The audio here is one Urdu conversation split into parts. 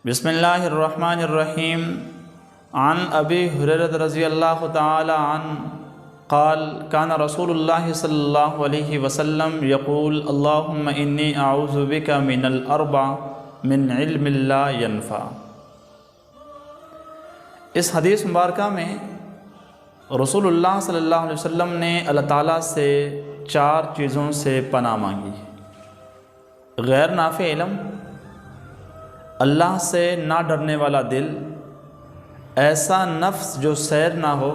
بسم اللہ الرحمن الرحیم عن ابی ہریرہ رضی اللہ تعالی عنہ قال کان رسول اللہ صلی اللہ علیہ وسلم یقول اللہم انی اعوذ بک من الاربع من علم لا ینفع۔ اس حدیث مبارکہ میں رسول اللہ صلی اللہ علیہ وسلم نے اللہ تعالیٰ سے 4 چیزوں سے پناہ مانگی: غیر نافع علم، اللہ سے نہ ڈرنے والا دل، ایسا نفس جو سیر نہ ہو،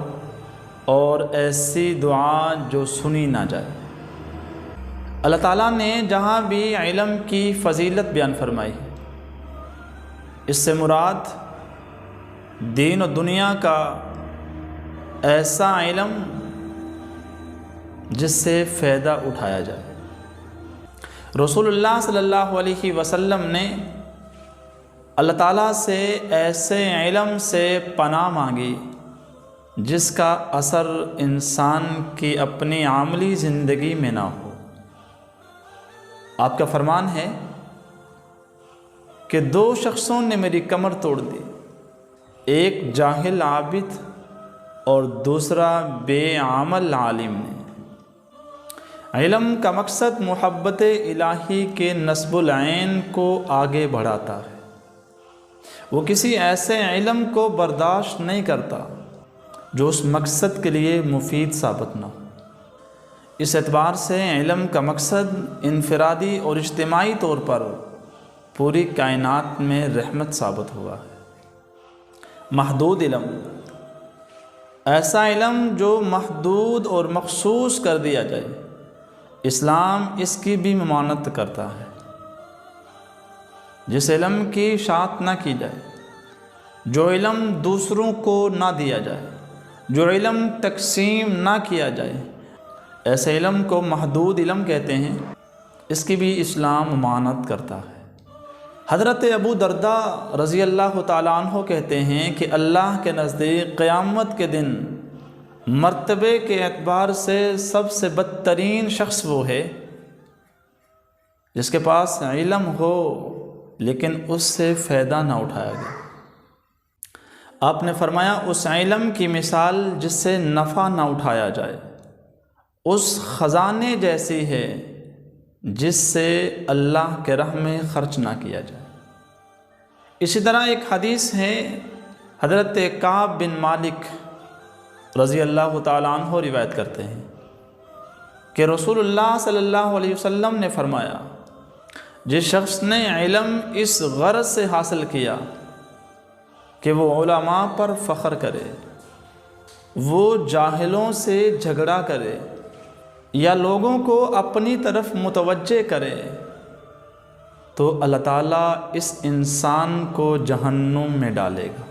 اور ایسی دعا جو سنی نہ جائے۔ اللہ تعالیٰ نے جہاں بھی علم کی فضیلت بیان فرمائی، اس سے مراد دین و دنیا کا ایسا علم جس سے فائدہ اٹھایا جائے۔ رسول اللہ صلی اللہ علیہ وسلم نے اللہ تعالیٰ سے ایسے علم سے پناہ مانگی جس کا اثر انسان کی اپنی عملی زندگی میں نہ ہو۔ آپ کا فرمان ہے کہ 2 شخصوں نے میری کمر توڑ دی، ایک جاہل عابد اور دوسرا بے عمل عالم نے۔ علم کا مقصد محبت الہی کے نصب العین کو آگے بڑھاتا ہے۔ وہ کسی ایسے علم کو برداشت نہیں کرتا جو اس مقصد کے لیے مفید ثابت نہ ہو۔ اس اعتبار سے علم کا مقصد انفرادی اور اجتماعی طور پر پوری کائنات میں رحمت ثابت ہوا ہے۔ محدود علم، ایسا علم جو محدود اور مخصوص کر دیا جائے، اسلام اس کی بھی ممانعت کرتا ہے۔ جس علم کی اشاعت نہ کی جائے، جو علم دوسروں کو نہ دیا جائے، جو علم تقسیم نہ کیا جائے، ایسے علم کو محدود علم کہتے ہیں۔ اس کی بھی اسلام ممانعت کرتا ہے۔ حضرت ابو درداء رضی اللہ تعالیٰ عنہ کہتے ہیں کہ اللہ کے نزدیک قیامت کے دن مرتبے کے اعتبار سے سب سے بدترین شخص وہ ہے جس کے پاس علم ہو لیکن اس سے فائدہ نہ اٹھایا گیا۔ آپ نے فرمایا اس علم کی مثال جس سے نفع نہ اٹھایا جائے اس خزانے جیسی ہے جس سے اللہ کے راہ میں خرچ نہ کیا جائے۔ اسی طرح ایک حدیث ہے، حضرت کعب بن مالک رضی اللہ تعالیٰ عنہ روایت کرتے ہیں کہ رسول اللہ صلی اللہ علیہ وسلم نے فرمایا، جس شخص نے علم اس غرض سے حاصل کیا کہ وہ علماء پر فخر کرے، وہ جاہلوں سے جھگڑا کرے یا لوگوں کو اپنی طرف متوجہ کرے، تو اللہ تعالیٰ اس انسان کو جہنم میں ڈالے گا۔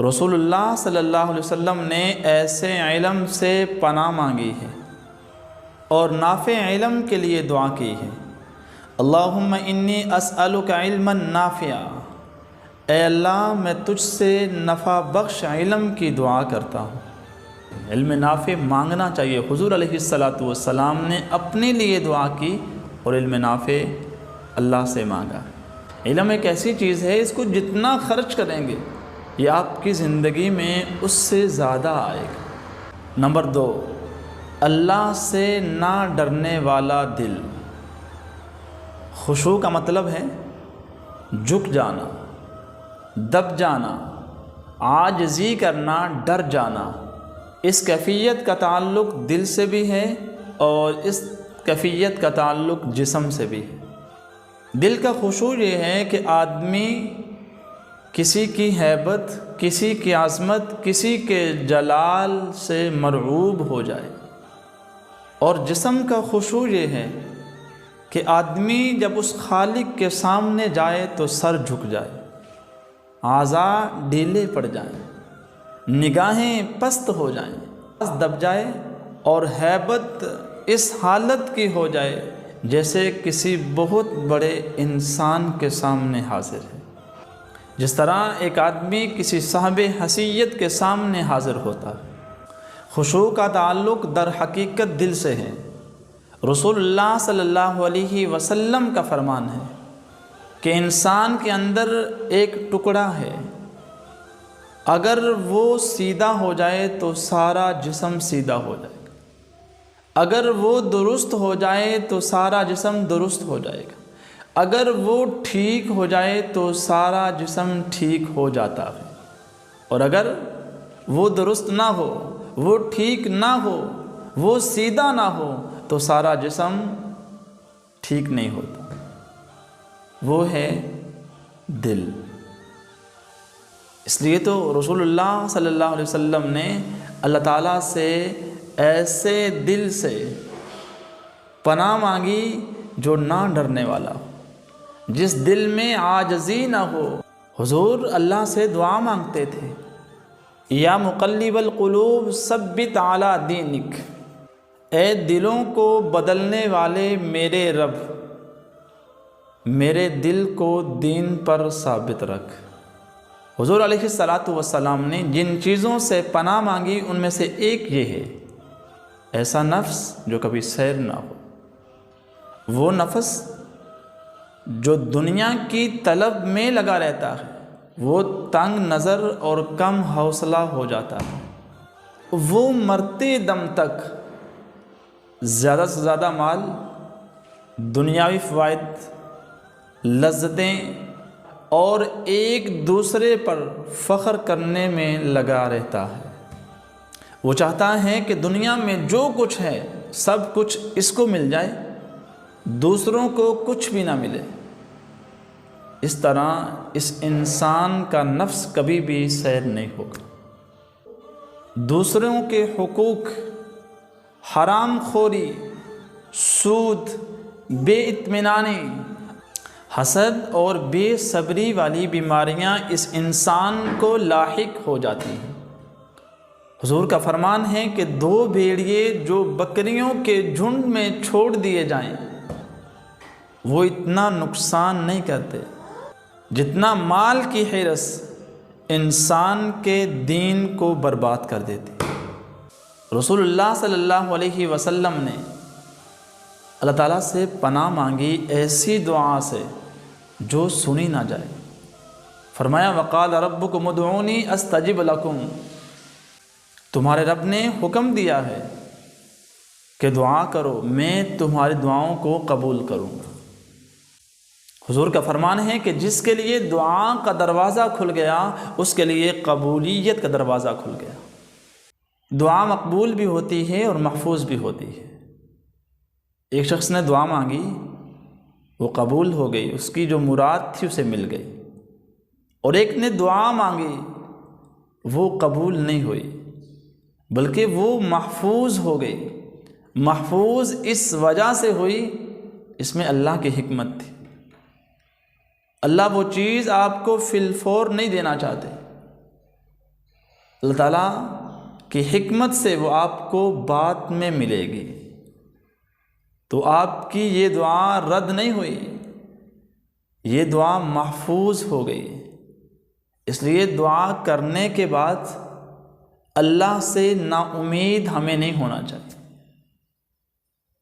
رسول اللہ صلی اللہ علیہ وسلم نے ایسے علم سے پناہ مانگی ہے اور نافع علم کے لیے دعا کی ہے۔ اللہم انی اسألک علما نافعا، اے اللہ میں تجھ سے نفع بخش علم کی دعا کرتا ہوں۔ علم نافع مانگنا چاہیے۔ حضور علیہ السلام نے اپنے لیے دعا کی اور علم نافع اللہ سے مانگا۔ علم ایک ایسی چیز ہے، اس کو جتنا خرچ کریں گے یہ آپ کی زندگی میں اس سے زیادہ آئے گا۔ نمبر 2، اللہ سے نہ ڈرنے والا دل۔ خشوع کا مطلب ہے جھک جانا، دب جانا، عاجزی کرنا، ڈر جانا۔ اس کیفیت کا تعلق دل سے بھی ہے اور اس کیفیت کا تعلق جسم سے بھی ہے۔ دل کا خشوع یہ ہے کہ آدمی کسی کی ہیبت، کسی کی عظمت، کسی کے جلال سے مرعوب ہو جائے، اور جسم کا خشوع یہ ہے کہ آدمی جب اس خالق کے سامنے جائے تو سر جھک جائے، اعضاء ڈھیلے پڑ جائیں، نگاہیں پست ہو جائیں، دب جائے، اور ہیبت اس حالت کی ہو جائے جیسے کسی بہت بڑے انسان کے سامنے حاضر ہے۔ جس طرح ایک آدمی کسی صاحب حیثیت کے سامنے حاضر ہوتا ہے۔ خشوع کا تعلق در حقیقت دل سے ہے۔ رسول اللہ صلی اللہ علیہ وسلم کا فرمان ہے کہ انسان کے اندر ایک ٹکڑا ہے، اگر وہ سیدھا ہو جائے تو سارا جسم سیدھا ہو جائے گا، اگر وہ درست ہو جائے تو سارا جسم درست ہو جائے گا، اگر وہ ٹھیک ہو جائے تو سارا جسم ٹھیک ہو جاتا ہے، اور اگر وہ درست نہ ہو، وہ ٹھیک نہ ہو، وہ سیدھا نہ ہو تو سارا جسم ٹھیک نہیں ہوتا۔ وہ ہے دل۔ اس لیے تو رسول اللہ صلی اللہ علیہ وسلم نے اللہ تعالیٰ سے ایسے دل سے پناہ مانگی جو نہ ڈرنے والا ہو، جس دل میں عاجزی نہ ہو۔ حضور اللہ سے دعا مانگتے تھے، یا مقلب القلوب ثبت علی دینک، اے دلوں کو بدلنے والے میرے رب، میرے دل کو دین پر ثابت رکھ۔ حضور علیہ الصلاۃ والسلام نے جن چیزوں سے پناہ مانگی ان میں سے ایک یہ ہے، ایسا نفس جو کبھی سیر نہ ہو، وہ نفس جو دنیا کی طلب میں لگا رہتا ہے، وہ تنگ نظر اور کم حوصلہ ہو جاتا ہے، وہ مرتے دم تک زیادہ سے زیادہ مال، دنیاوی فوائد، لذتیں اور ایک دوسرے پر فخر کرنے میں لگا رہتا ہے۔ وہ چاہتا ہے کہ دنیا میں جو کچھ ہے سب کچھ اس کو مل جائے، دوسروں کو کچھ بھی نہ ملے۔ اس طرح اس انسان کا نفس کبھی بھی سیر نہیں ہوگا۔ دوسروں کے حقوق، حرام خوری، سود، بے اطمینانی، حسد اور بے صبری والی بیماریاں اس انسان کو لاحق ہو جاتی ہیں۔ حضور کا فرمان ہے کہ 2 بھیڑیے جو بکریوں کے جھنڈ میں چھوڑ دیے جائیں وہ اتنا نقصان نہیں کرتے جتنا مال کی حرص انسان کے دین کو برباد کر دیتی۔ رسول اللہ صلی اللہ علیہ وسلم نے اللہ تعالیٰ سے پناہ مانگی ایسی دعا سے جو سنی نہ جائے۔ فرمایا وقال ربکم ادعونی استجب لکم، تمہارے رب نے حکم دیا ہے کہ دعا کرو، میں تمہاری دعاؤں کو قبول کروں گا۔ حضور کا فرمان ہے کہ جس کے لیے دعا کا دروازہ کھل گیا اس کے لیے قبولیت کا دروازہ کھل گیا۔ دعا مقبول بھی ہوتی ہے اور محفوظ بھی ہوتی ہے۔ ایک شخص نے دعا مانگی، وہ قبول ہو گئی، اس کی جو مراد تھی اسے مل گئی، اور ایک نے دعا مانگی وہ قبول نہیں ہوئی بلکہ وہ محفوظ ہو گئی۔ محفوظ اس وجہ سے ہوئی، اس میں اللہ کی حکمت تھی۔ اللہ وہ چیز آپ کو فی الفور نہیں دینا چاہتے، اللہ تعالیٰ کی حکمت سے وہ آپ کو بعد میں ملے گی۔ تو آپ کی یہ دعا رد نہیں ہوئی، یہ دعا محفوظ ہو گئی۔ اس لیے دعا کرنے کے بعد اللہ سے نا امید ہمیں نہیں ہونا چاہیے۔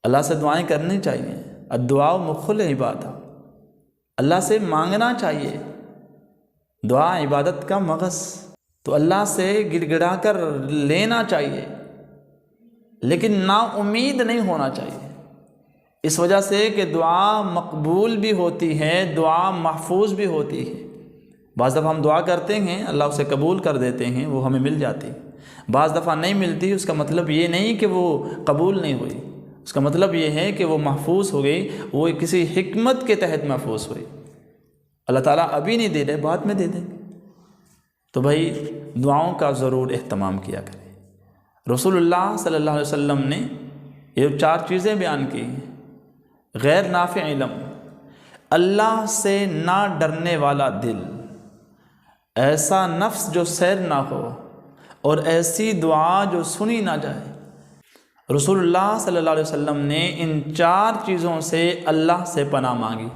اللہ سے دعائیں کرنی چاہیے، الدعاء مخ العبادہ، اللہ سے مانگنا چاہیے۔ دعا عبادت کا مغز، تو اللہ سے گڑ گڑا کر لینا چاہیے، لیکن نا امید نہیں ہونا چاہیے، اس وجہ سے کہ دعا مقبول بھی ہوتی ہے، دعا محفوظ بھی ہوتی ہے۔ بعض دفعہ ہم دعا کرتے ہیں، اللہ اسے قبول کر دیتے ہیں، وہ ہمیں مل جاتی، بعض دفعہ نہیں ملتی۔ اس کا مطلب یہ نہیں کہ وہ قبول نہیں ہوئی، اس کا مطلب یہ ہے کہ وہ محفوظ ہو گئی، وہ کسی حکمت کے تحت محفوظ ہوئی۔ اللہ تعالیٰ ابھی نہیں دے رہے، بعد میں دے دیں گے۔ تو بھائی دعاؤں کا ضرور اہتمام کیا کریں۔ رسول اللہ صلی اللہ علیہ وسلم نے یہ 4 چیزیں بیان کی ہیں۔ غیر نافع علم، اللہ سے نہ ڈرنے والا دل، ایسا نفس جو سیر نہ ہو، اور ایسی دعا جو سنی نہ جائے۔ رسول اللہ صلی اللہ علیہ وسلم نے ان 4 چیزوں سے اللہ سے پناہ مانگی۔